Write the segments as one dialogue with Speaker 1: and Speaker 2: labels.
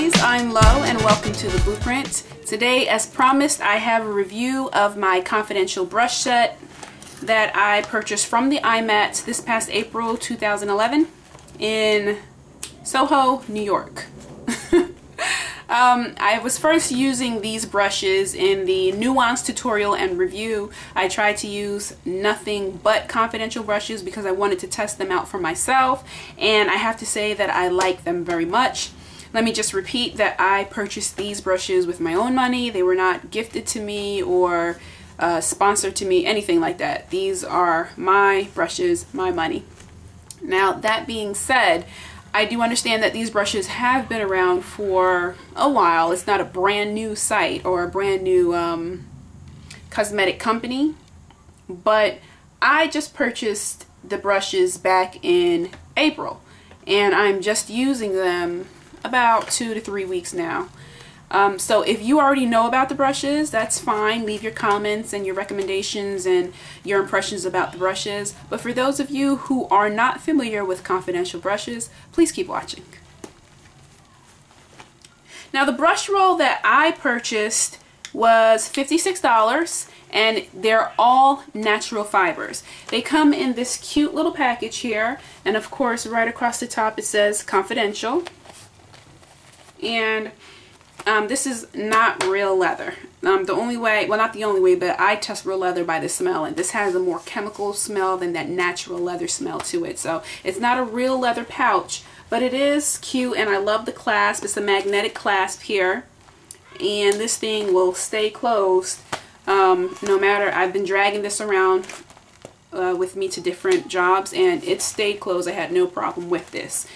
Speaker 1: lovelies, I'm Lo and welcome to the Blueprint. Today, as promised, I have a review of my confidential brush set that I purchased from the IMATs this past April 2011 in Soho, New York. I was first using these brushes in the nuance tutorial and review. I tried to use nothing but confidential brushes because I wanted to test them out for myself, and I have to say that I like them very much. Let me just repeat that I purchased these brushes with my own money. They were not gifted to me or sponsored to me, anything like that. These are my brushes, my money. Now, that being said, I do understand that these brushes have been around for a while. It's not a brand new site or a brand new cosmetic company, but I just purchased the brushes back in April and I'm just using them about 2 to 3 weeks now. So if you already know about the brushes, that's fine. Leave your comments and your recommendations and your impressions about the brushes. But for those of you who are not familiar with confidential brushes, please keep watching. Now, the brush roll that I purchased was $56 and they're all natural fibers. They come in this cute little package here, and of course right across the top it says confidential. And this is not real leather. The only way, well, not the only way, but I test real leather by the smell, and this has a more chemical smell than that natural leather smell to it. So it's not a real leather pouch, but it is cute, and I love the clasp. It's a magnetic clasp here, and this thing will stay closed no matter. I've been dragging this around with me to different jobs, and it stayed closed. I had no problem with this.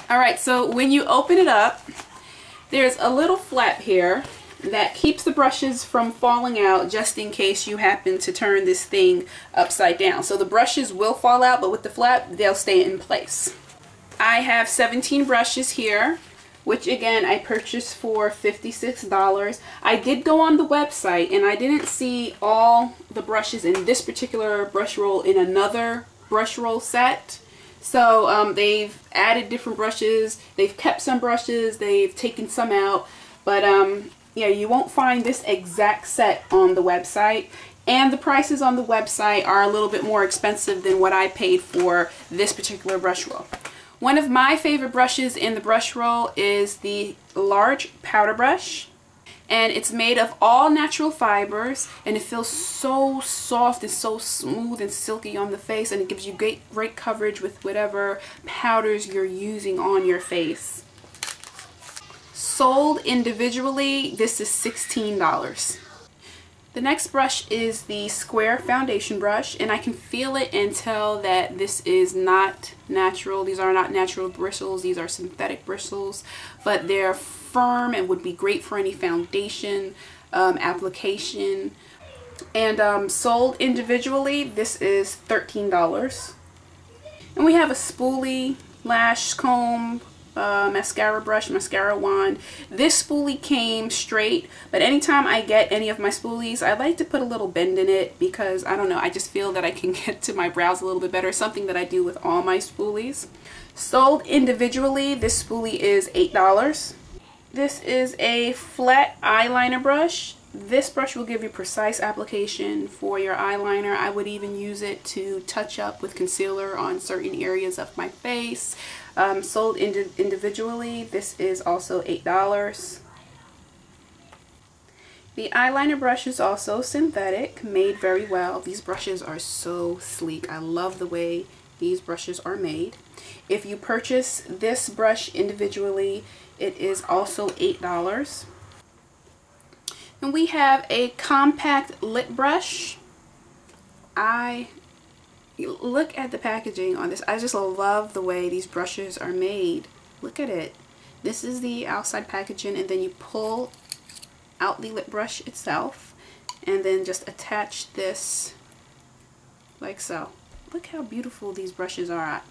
Speaker 1: Alright, so when you open it up, there's a little flap here that keeps the brushes from falling out just in case you happen to turn this thing upside down. So the brushes will fall out, but with the flap, they'll stay in place. I have 17 brushes here, which again, I purchased for $56. I did go on the website and I didn't see all the brushes in this particular brush roll in another brush roll set. So they've added different brushes, they've kept some brushes, they've taken some out, but yeah, you won't find this exact set on the website, and the prices on the website are a little bit more expensive than what I paid for this particular brush roll. One of my favorite brushes in the brush roll is the large powder brush. And it's made of all natural fibers, and it feels so soft and so smooth and silky on the face, and it gives you great coverage with whatever powders you're using on your face. Sold individually, this is $16. The next brush is the square foundation brush, and I can feel it and tell that this is not natural. These are not natural bristles, these are synthetic bristles, but they're firm and would be great for any foundation application. And sold individually, this is $13. And we have a spoolie, lash comb, mascara brush, mascara wand. This spoolie came straight, but anytime I get any of my spoolies, I like to put a little bend in it because, I don't know, I just feel that I can get to my brows a little bit better. Something that I do with all my spoolies. Sold individually, this spoolie is $8. This is a flat eyeliner brush. This brush will give you precise application for your eyeliner. I would even use it to touch up with concealer on certain areas of my face. Sold individually, this is also $8. The eyeliner brush is also synthetic, made very well. These brushes are so sleek. I love the way these brushes are made. If you purchase this brush individually, it is also $8. And we have a compact lip brush. Look at the packaging on this. I just love the way these brushes are made. Look at it. This is the outside packaging, and then you pull out the lip brush itself and then just attach this like so. Look how beautiful these brushes are.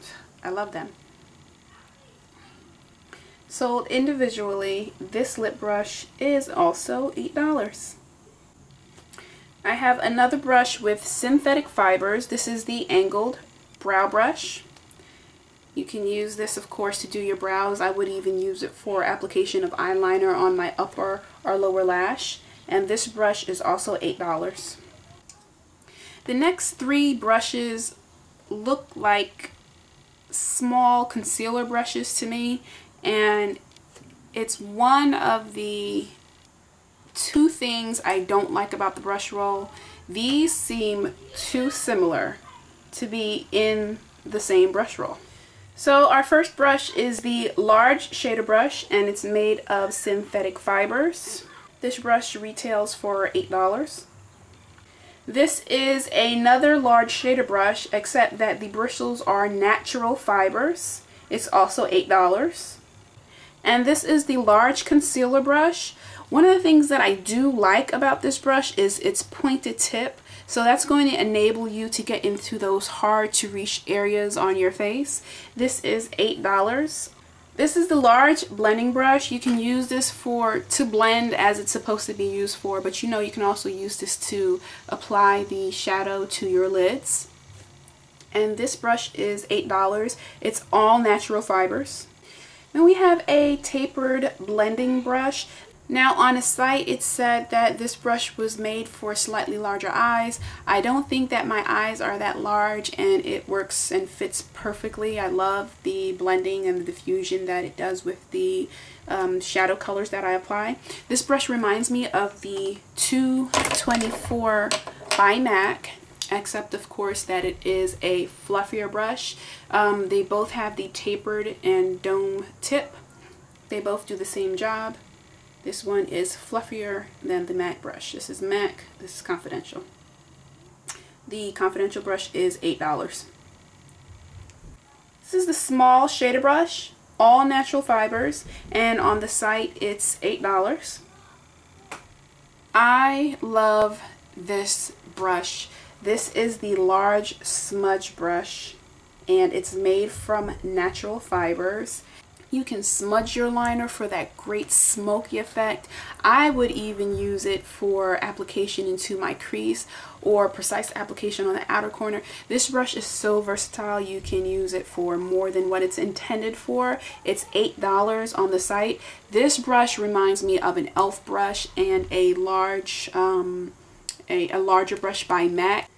Speaker 1: I love them. Sold individually, this lip brush is also $8. I have another brush with synthetic fibers. This is the angled brow brush. You can use this, of course, to do your brows. I would even use it for application of eyeliner on my upper or lower lash. And this brush is also $8. The next three brushes look like small concealer brushes to me, and it's one of the two things I don't like about the brush roll. These seem too similar to be in the same brush roll. So our first brush is the large shader brush, and it's made of synthetic fibers. This brush retails for $8. This is another large shader brush, except that the bristles are natural fibers. It's also $8. And this is the large concealer brush. One of the things that I do like about this brush is its pointed tip. So that's going to enable you to get into those hard to reach areas on your face. This is $8. This is the large blending brush. You can use this to blend as it's supposed to be used for, but you know you can also use this to apply the shadow to your lids. And this brush is $8. It's all natural fibers. Then we have a tapered blending brush. Now on the site it said that this brush was made for slightly larger eyes. I don't think that my eyes are that large, and it works and fits perfectly. I love the blending and the diffusion that it does with the shadow colors that I apply. This brush reminds me of the 224 by MAC, except of course that it is a fluffier brush. They both have the tapered and dome tip. They both do the same job. This one is fluffier than the MAC brush. This is MAC, this is Confidential. The Confidential brush is $8. This is the small shader brush, all natural fibers, and on the site it's $8. I love this brush. This is the large smudge brush, and it's made from natural fibers. You can smudge your liner for that great smoky effect. I would even use it for application into my crease or precise application on the outer corner. This brush is so versatile. You can use it for more than what it's intended for. It's $8 on the site. This brush reminds me of an e.l.f. brush and a larger brush by MAC.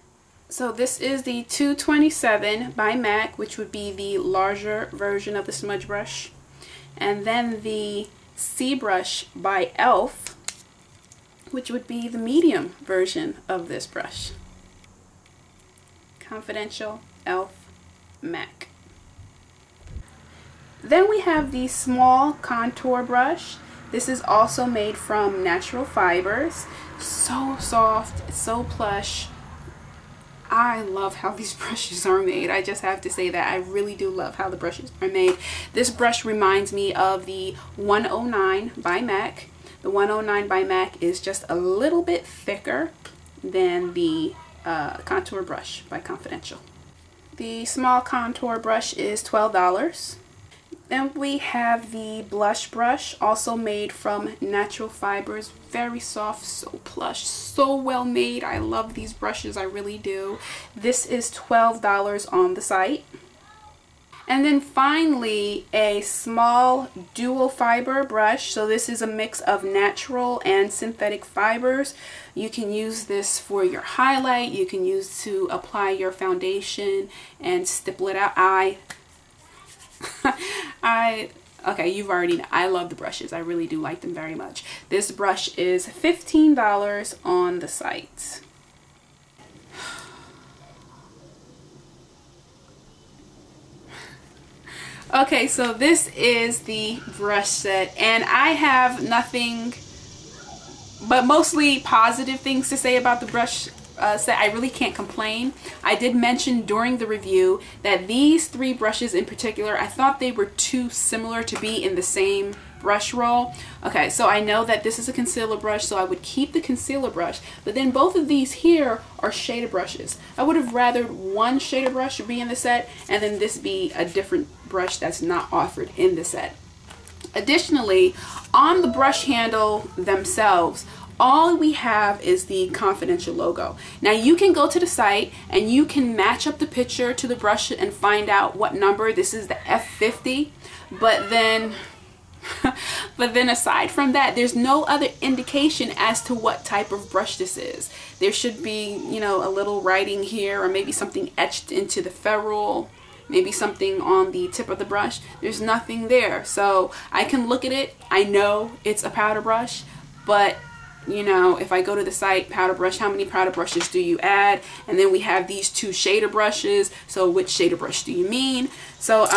Speaker 1: So this is the 227 by MAC, which would be the larger version of the smudge brush. And then the C brush by e.l.f., which would be the medium version of this brush. Confidential, e.l.f., MAC. Then we have the small contour brush. This is also made from natural fibers. So soft, so plush. I love how these brushes are made. I just have to say that I really do love how the brushes are made. This brush reminds me of the 109 by MAC. The 109 by MAC is just a little bit thicker than the contour brush by Confidential. The small contour brush is $12. Then we have the blush brush, also made from natural fibers. Very soft, so plush, so well made. I love these brushes, I really do. This is $12 on the site. And then finally, a small dual fiber brush. So this is a mix of natural and synthetic fibers. You can use this for your highlight. You can use to apply your foundation and stipple it out. Okay, you've already know, I love the brushes. I really do like them very much. This brush is $15 on the site. Okay, so this is the brush set, and I have nothing but mostly positive things to say about the brush set. I really can't complain. I did mention during the review that these three brushes in particular, I thought they were too similar to be in the same brush roll. Okay, so I know that this is a concealer brush, so I would keep the concealer brush, but then both of these here are shader brushes. I would have rather one shader brush be in the set and then this be a different brush that's not offered in the set. Additionally, on the brush handle themselves, all we have is the Confidential logo. Now you can go to the site and you can match up the picture to the brush and find out what number. This is the F50, but then aside from that, there's no other indication as to what type of brush this is. There should be, you know, a little writing here, or maybe something etched into the ferrule, maybe something on the tip of the brush. There's nothing there. So I can look at it, I know it's a powder brush, but you know, if I go to the site, powder brush, how many powder brushes do you add? And then we have these two shader brushes. So which shader brush do you mean? So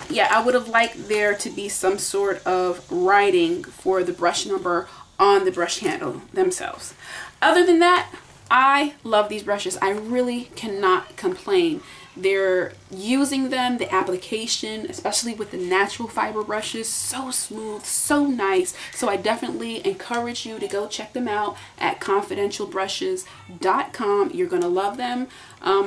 Speaker 1: yeah, I would have liked there to be some sort of writing for the brush number on the brush handle themselves. Other than that, I love these brushes. I really cannot complain. They're using them, the application, especially with the natural fiber brushes, so smooth, so nice. So I definitely encourage you to go check them out at confidentialbrushes.com. You're gonna love them.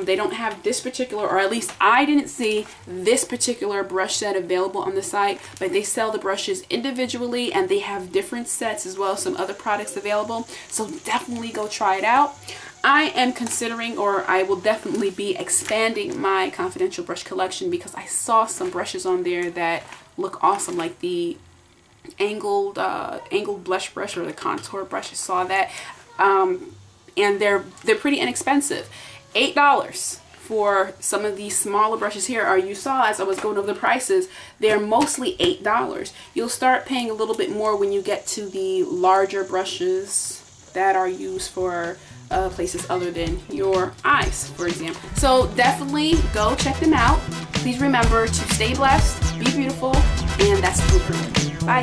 Speaker 1: They don't have this particular, or at least I didn't see this particular brush set available on the site, but they sell the brushes individually and they have different sets as well as some other products available. So definitely go try it out. I am considering, or I will definitely be expanding my Confidential brush collection because I saw some brushes on there that look awesome, like the angled blush brush or the contour brush. I saw that, and they're pretty inexpensive. $8 for some of these smaller brushes here. Or you saw as I was going over the prices, they're mostly $8. You'll start paying a little bit more when you get to the larger brushes that are used for places other than your eyes, for example. So definitely go check them out. Please remember to stay blessed, be beautiful, and that's the blueprint. Bye.